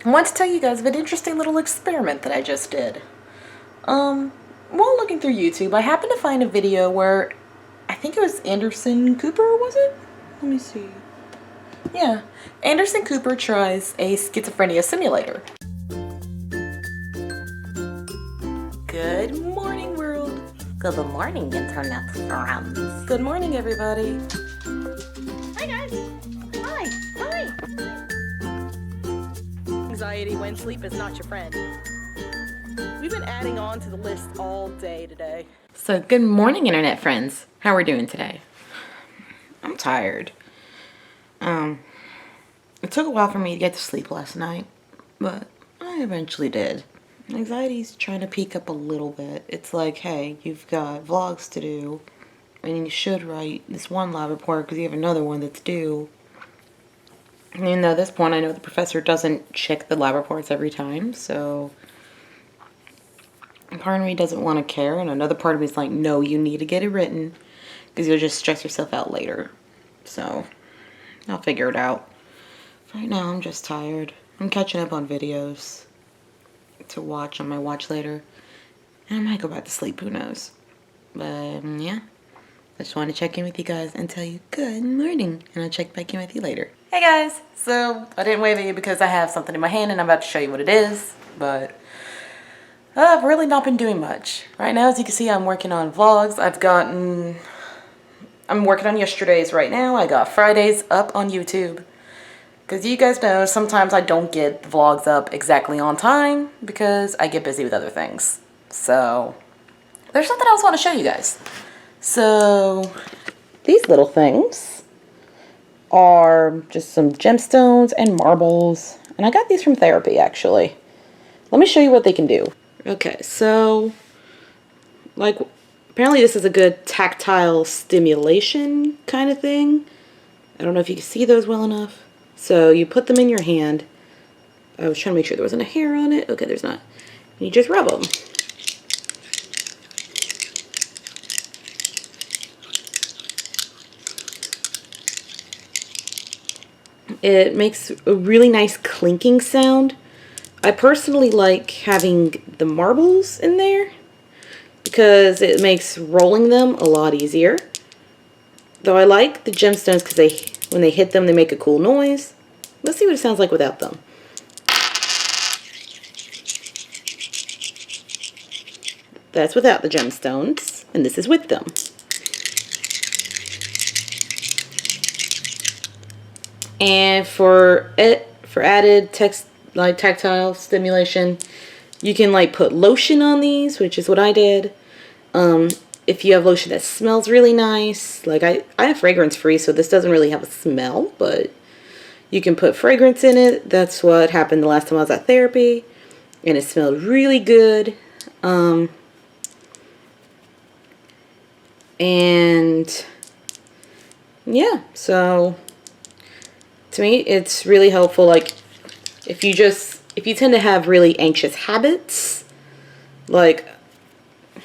I want to tell you guys of an interesting little experiment that I just did. While looking through YouTube, I happened to find a video where I think it was Anderson Cooper, was it? Let me see. Yeah, Anderson Cooper tries a schizophrenia simulator. Good morning, world. Good morning, internet friends. Good morning, everybody. Hi, guys. Hi. Hi. Anxiety when sleep is not your friend. We've been adding on to the list all day today. So, good morning, internet friends. How are we doing today? I'm tired. It took a while for me to get to sleep last night, but I eventually did. Anxiety's trying to peak up a little bit. It's like, hey, you've got vlogs to do, and you should write this one lab report because you have another one that's due. And even though at this point I know the professor doesn't check the lab reports every time, so part of me doesn't want to care, and another part of me is like, no, you need to get it written because you'll just stress yourself out later. So I'll figure it out. Right now I'm just tired. I'm catching up on videos to watch on my watch later, and I might go back to sleep, who knows. But yeah, I just wanted to check in with you guys and tell you good morning, and I'll check back in with you later. Hey guys, so I didn't wave at you because I have something in my hand and I'm about to show you what it is, but I've really not been doing much. Right now, as you can see, I'm working on vlogs. I'm working on yesterday's right now. I got Fridays up on YouTube. Because you guys know, sometimes I don't get vlogs up exactly on time because I get busy with other things. So, there's something else I want to show you guys. So, these little things are just some gemstones and marbles. And I got these from therapy, actually. Let me show you what they can do. Okay, so, like, apparently this is a good tactile stimulation kind of thing. I don't know if you can see those well enough. So you put them in your hand. I was trying to make sure there wasn't a hair on it. Okay, there's not. And you just rub them. It makes a really nice clinking sound. I personally like having the marbles in there because it makes rolling them a lot easier. Though I like the gemstones because when they hit them, they make a cool noise. Let's see what it sounds like without them. That's without the gemstones, and this is with them. And for added tactile stimulation, you can like put lotion on these, which is what I did. If you have lotion that smells really nice, like I have fragrance free, so this doesn't really have a smell, but you can put fragrance in it. That's what happened the last time I was at therapy, and it smelled really good. And yeah, so to me, it's really helpful. Like if you tend to have really anxious habits, like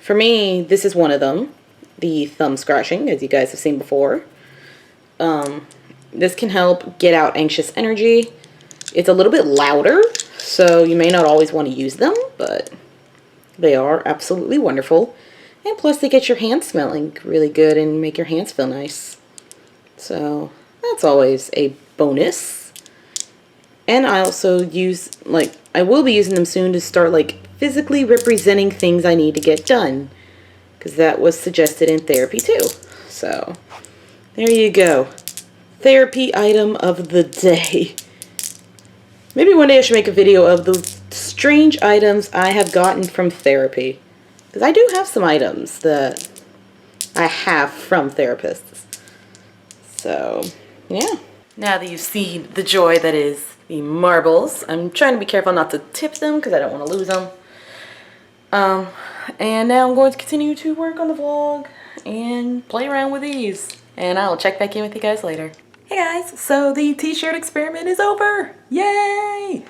for me, this is one of them, the thumb scratching, as you guys have seen before. This can help get out anxious energy. It's a little bit louder, so you may not always want to use them, but they are absolutely wonderful. And plus they get your hands smelling really good and make your hands feel nice. So that's always a bonus. And I also use, like, I will be using them soon to start, like, physically representing things I need to get done. Because that was suggested in therapy too. So, there you go. Therapy item of the day. Maybe one day I should make a video of the strange items I have gotten from therapy. Because I do have some items that I have from therapists. So, yeah. Now that you've seen the joy that is the marbles, I'm trying to be careful not to tip them because I don't want to lose them. And now I'm going to continue to work on the vlog and play around with these. And I'll check back in with you guys later. Hey guys, so the t-shirt experiment is over. Yay!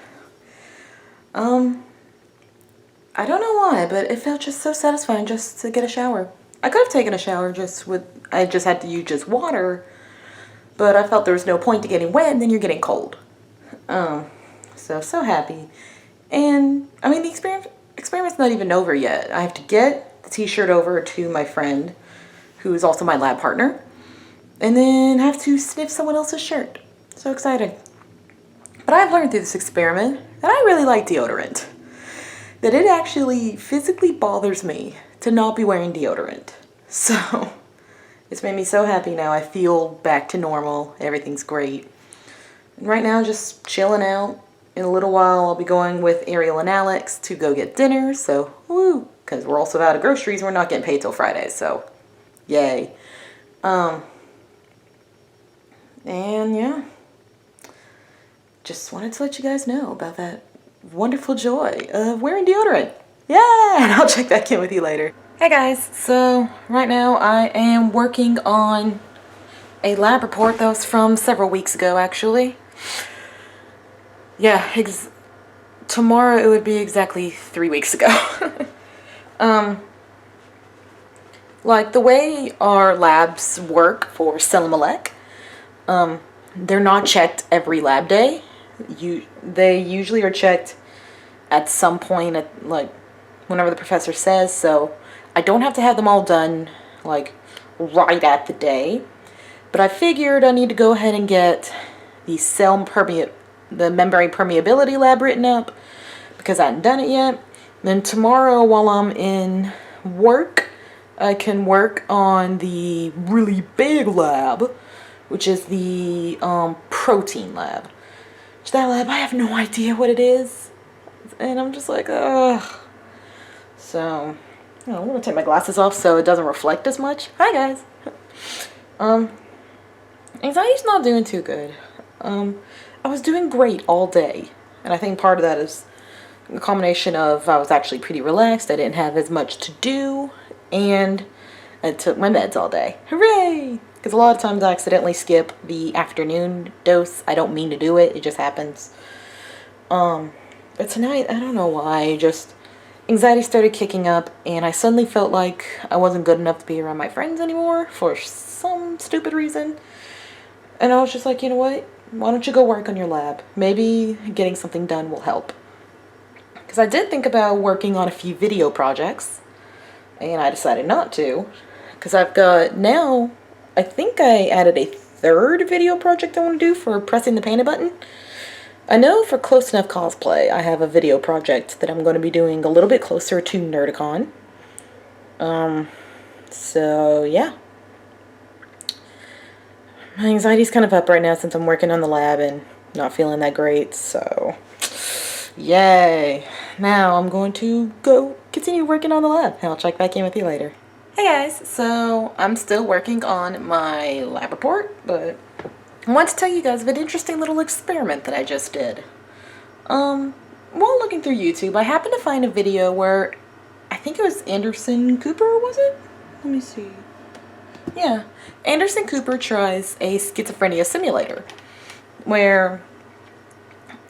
I don't know why, but it felt just so satisfying just to get a shower. I could have taken a shower I just had to use just water, but I felt there was no point to getting wet and then you're getting cold. So happy. And I mean, the experiment's not even over yet. I have to get the t-shirt over to my friend, who is also my lab partner, and then have to sniff someone else's shirt. So excited. But I've learned through this experiment that I really like deodorant. That it actually physically bothers me to not be wearing deodorant. So it's made me so happy now. I feel back to normal. Everything's great. And right now, just chilling out. In a little while, I'll be going with Ariel and Alex to go get dinner. So, woo! Because we're also out of groceries. We're not getting paid till Friday. So, yay. And yeah. Just wanted to let you guys know about that wonderful joy of wearing deodorant. Yeah! And I'll check back in with you later. Hey guys. So, right now I am working on a lab report that was from several weeks ago, actually. Yeah, tomorrow it would be exactly 3 weeks ago. Like the way our labs work for Selimelec, they're not checked every lab day. They usually are checked at some point at like whenever the professor says. So I don't have to have them all done like right at the day. But I figured I need to go ahead and get the membrane permeability lab written up because I hadn't done it yet. Then tomorrow while I'm in work, I can work on the really big lab, which is the protein lab. Which that lab, I have no idea what it is. And I'm just like, ugh. So, I'm going to take my glasses off so it doesn't reflect as much. Hi guys. Anxiety's not doing too good. I was doing great all day, and I think part of that is a combination of I was actually pretty relaxed, I didn't have as much to do, and I took my meds all day. Hooray! Because a lot of times I accidentally skip the afternoon dose. I don't mean to do it, it just happens. But tonight, I don't know why, just anxiety started kicking up, and I suddenly felt like I wasn't good enough to be around my friends anymore for some stupid reason. And I was just like, you know what? Why don't you go work on your lab? Maybe getting something done will help. Because I did think about working on a few video projects, and I decided not to. Because I've got now, I think I added a third video project I want to do for pressing the panic button. I know for Close Enough Cosplay, I have a video project that I'm going to be doing a little bit closer to Nerdicon. So yeah. My anxiety's kind of up right now since I'm working on the lab and not feeling that great, so yay. Now I'm going to go continue working on the lab, and I'll check back in with you later. Hey guys, so I'm still working on my lab report, but I want to tell you guys of an interesting little experiment that I just did. While looking through YouTube, I happened to find a video where, I think it was Anderson Cooper, was it? Let me see. Yeah, Anderson Cooper tries a Schizophrenia Simulator, where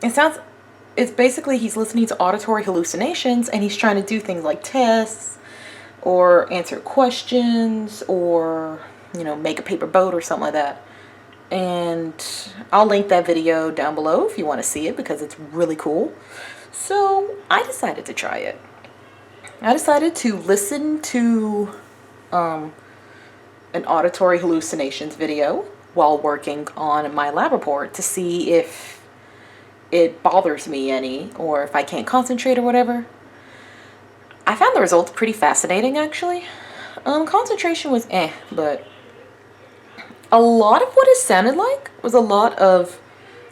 it's basically he's listening to auditory hallucinations and he's trying to do things like tests or answer questions or, you know, make a paper boat or something like that. And I'll link that video down below if you want to see it because it's really cool. So I decided to try it. I decided to listen to an auditory hallucinations video while working on my lab report to see if it bothers me any or if I can't concentrate or whatever. I found the results pretty fascinating actually. Concentration was but a lot of what it sounded like was a lot of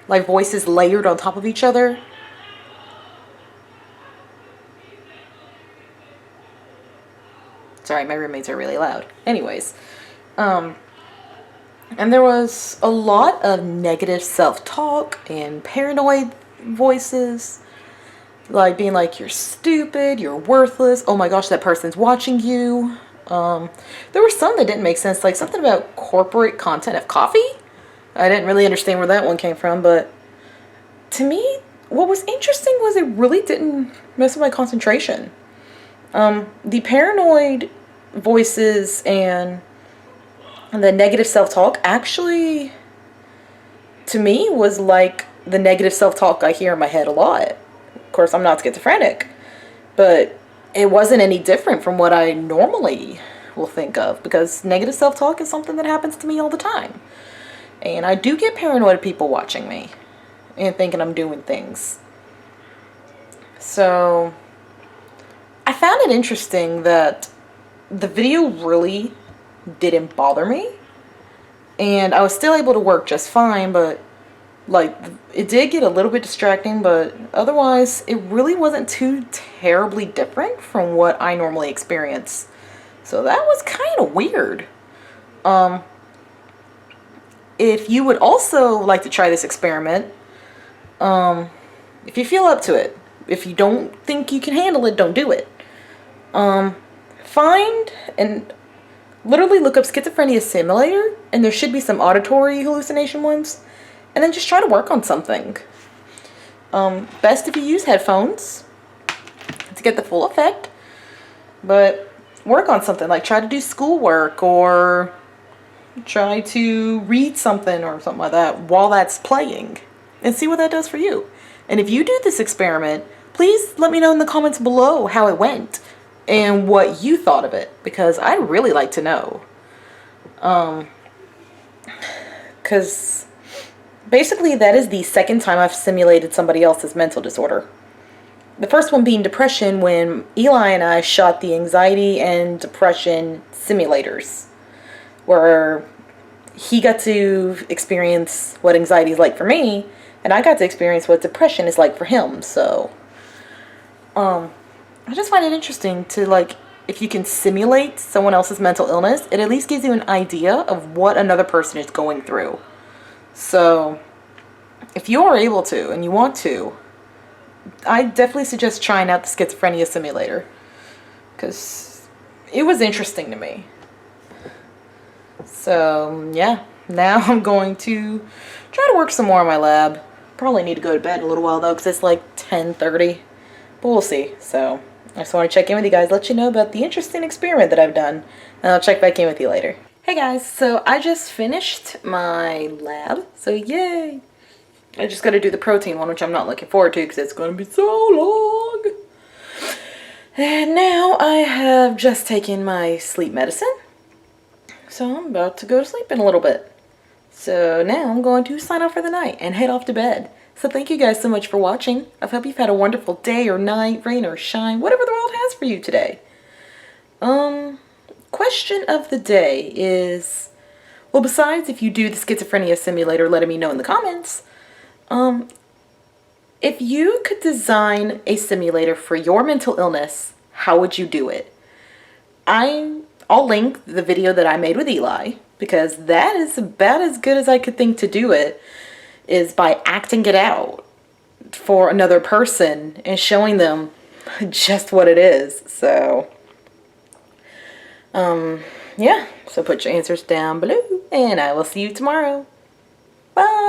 like voices layered on top of each other. Sorry, my roommates are really loud. Anyways, and there was a lot of negative self-talk and paranoid voices, like being like, you're stupid, you're worthless, oh my gosh, that person's watching you. There were some that didn't make sense, like something about corporate content of coffee. I didn't really understand where that one came from, but to me, what was interesting was it really didn't mess with my concentration. The paranoid voices and the negative self-talk actually, to me, was like the negative self-talk I hear in my head a lot. Of course, I'm not schizophrenic, but it wasn't any different from what I normally will think of, because negative self-talk is something that happens to me all the time. And I do get paranoid of people watching me and thinking I'm doing things. So I found it interesting that the video really didn't bother me, and I was still able to work just fine, but like, it did get a little bit distracting, but otherwise it really wasn't too terribly different from what I normally experience. So that was kind of weird. If you would also like to try this experiment, if you feel up to it, if you don't think you can handle it, don't do it. Find and literally look up Schizophrenia Simulator, and there should be some auditory hallucination ones, and then just try to work on something. Best if you use headphones to get the full effect, but work on something, like try to do schoolwork or try to read something or something like that while that's playing, and see what that does for you. And if you do this experiment, please let me know in the comments below how it went and what you thought of it, because I'd really like to know. Because basically that is the second time I've simulated somebody else's mental disorder. The first one being depression, when Eli and I shot the anxiety and depression simulators, where he got to experience what anxiety is like for me, and I got to experience what depression is like for him. So I just find it interesting to, like, if you can simulate someone else's mental illness, it at least gives you an idea of what another person is going through. So if you are able to and you want to, I definitely suggest trying out the Schizophrenia Simulator, because it was interesting to me. So yeah, now I'm going to try to work some more on my lab. Probably need to go to bed in a little while though, because it's like 10:30, but we'll see. So I just want to check in with you guys, let you know about the interesting experiment that I've done, and I'll check back in with you later. Hey guys, so I just finished my lab, so yay! I just got to do the protein one, which I'm not looking forward to because it's going to be so long. And now I have just taken my sleep medicine, so I'm about to go to sleep in a little bit. So now I'm going to sign off for the night and head off to bed. So thank you guys so much for watching. I hope you've had a wonderful day or night, rain or shine, whatever the world has for you today. Question of the day is, well, besides if you do the Schizophrenia Simulator, letting me know in the comments, if you could design a simulator for your mental illness, how would you do it? I'll link the video that I made with Eli, because that is about as good as I could think to do it, is by acting it out for another person and showing them just what it is. So, yeah, so put your answers down below, and I will see you tomorrow. Bye!